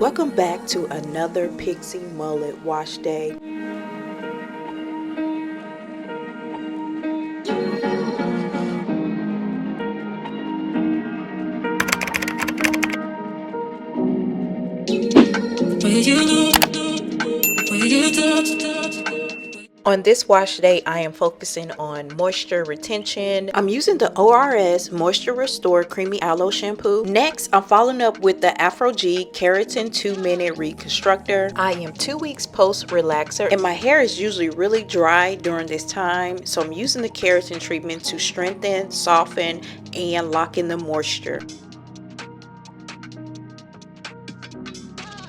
Welcome back to another Pixie Mullet wash day. On this wash day, I am focusing on moisture retention. I'm using the ORS Moisture Restore Creamy Aloe Shampoo. Next, I'm following up with the Aphogee Keratine 2-Minute Reconstructor. I am 2 weeks post relaxer and my hair is usually really dry during this time, so I'm using the keratin treatment to strengthen, soften, and lock in the moisture.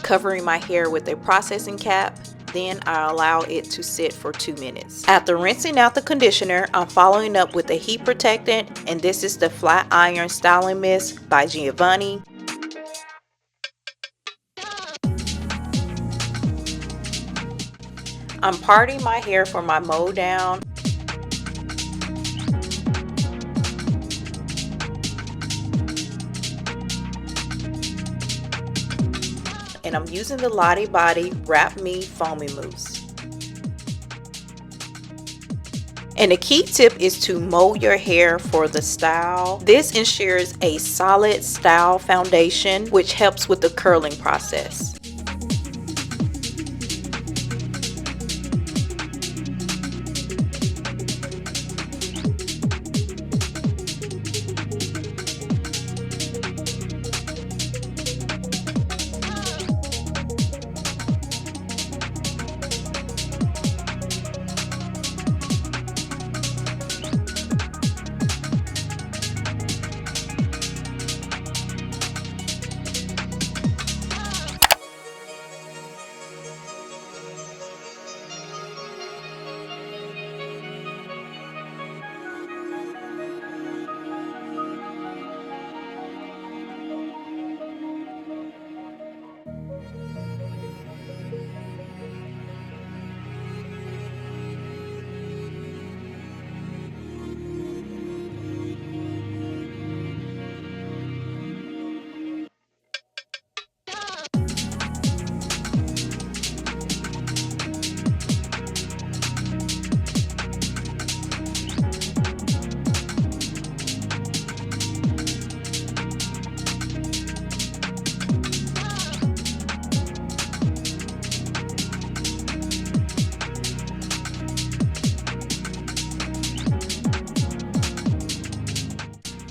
Covering my hair with a processing cap. Then I allow it to sit for 2 minutes. After rinsing out the conditioner, I'm following up with a heat protectant, and this is the Flat Iron Styling Mist by Giovanni. I'm parting my hair for my mow down. And I'm using the Lottie Body Wrap Me Foamy Mousse. And the key tip is to mold your hair for the style. This ensures a solid style foundation, which helps with the curling process.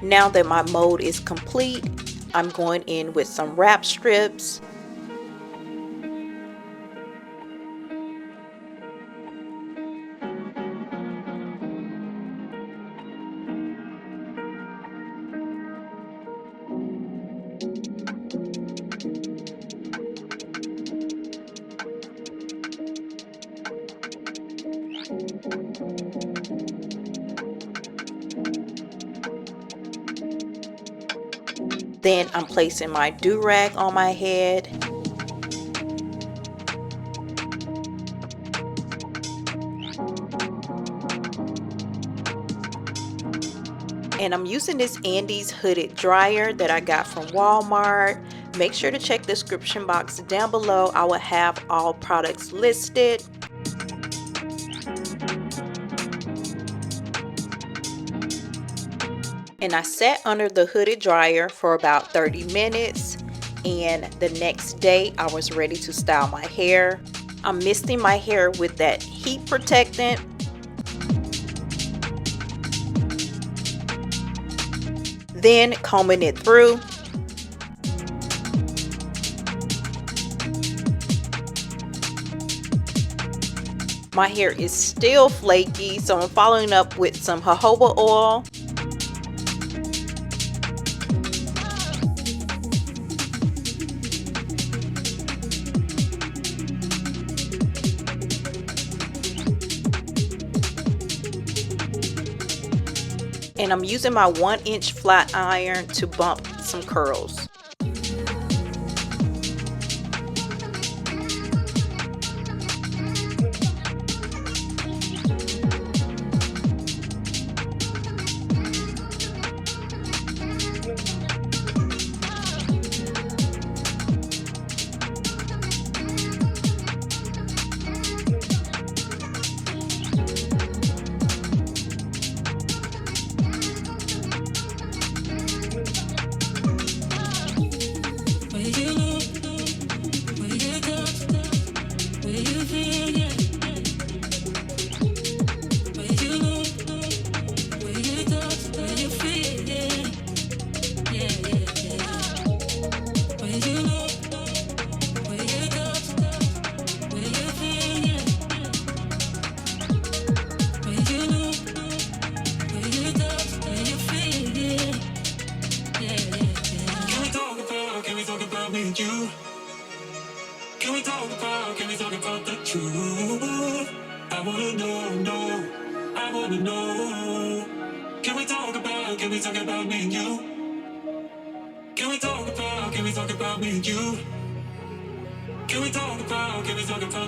Now that my mold is complete, I'm going in with some wrap strips. Then I'm placing my do-rag on my head. And I'm using this Andes hooded dryer that I got from Walmart. Make sure to check the description box down below. I will have all products listed. And I sat under the hooded dryer for about 30 minutes. And the next day I was ready to style my hair. I'm misting my hair with that heat protectant. Then combing it through. My hair is still flaky, so I'm following up with some jojoba oil. And I'm using my 1-inch flat iron to bump some curls. can we talk about the truth? I wanna know, no, I wanna know. Can we talk about me and you? Can we talk about me and you? Can we talk about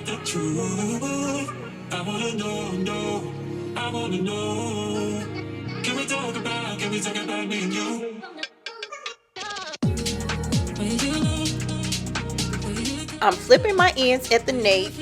the truth? I wanna know, no, I wanna know. Can we talk about me and you? I'm flipping my ends at the nape.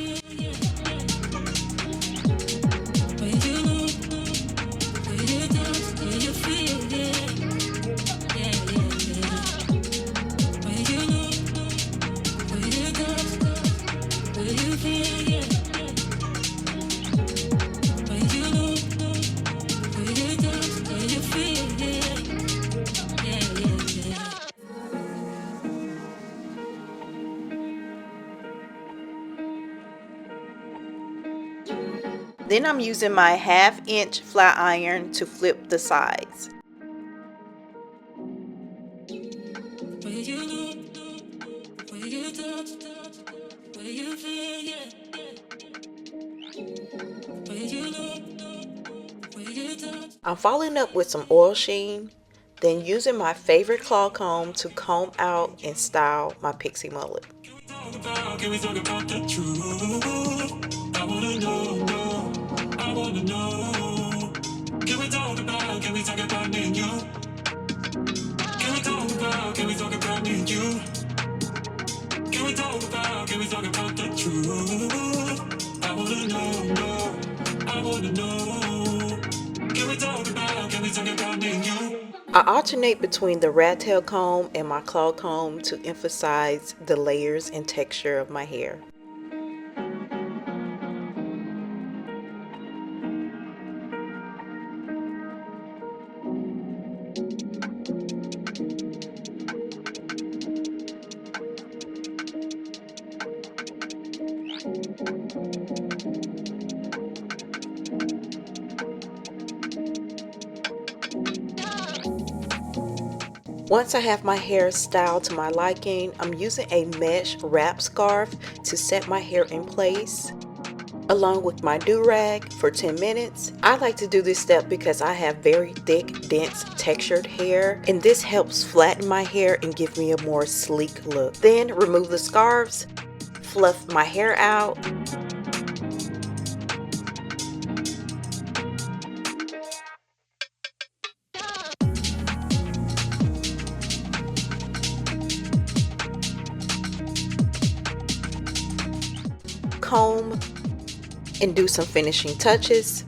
Then I'm using my 1/2-inch flat iron to flip the sides. I'm following up with some oil sheen, then using my favorite claw comb to comb out and style my pixie mullet. Can we talk about the truth? I wanna know, no, I wanna know. Can we talk about me and you? Can we talk about me and you? Can we talk about the truth? I wanna know, no, I wanna know. Can we talk about me and you? I alternate between the rat tail comb and my claw comb to emphasize the layers and texture of my hair. Once I have my hair styled to my liking, I'm using a mesh wrap scarf to set my hair in place, along with my do-rag for 10 minutes. I like to do this step because I have very thick, dense, textured hair, and this helps flatten my hair and give me a more sleek look. Then remove the scarves, fluff my hair out, comb, and do some finishing touches.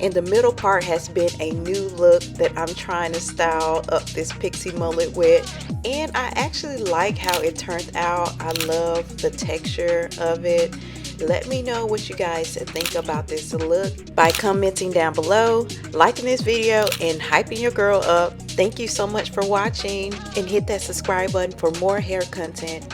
And the middle part has been a new look that I'm trying to style up this pixie mullet with, and I actually like how it turned out. I love the texture of it. Let me know what you guys think about this look by commenting down below, liking this video, and hyping your girl up. Thank you so much for watching, and hit that subscribe button for more hair content.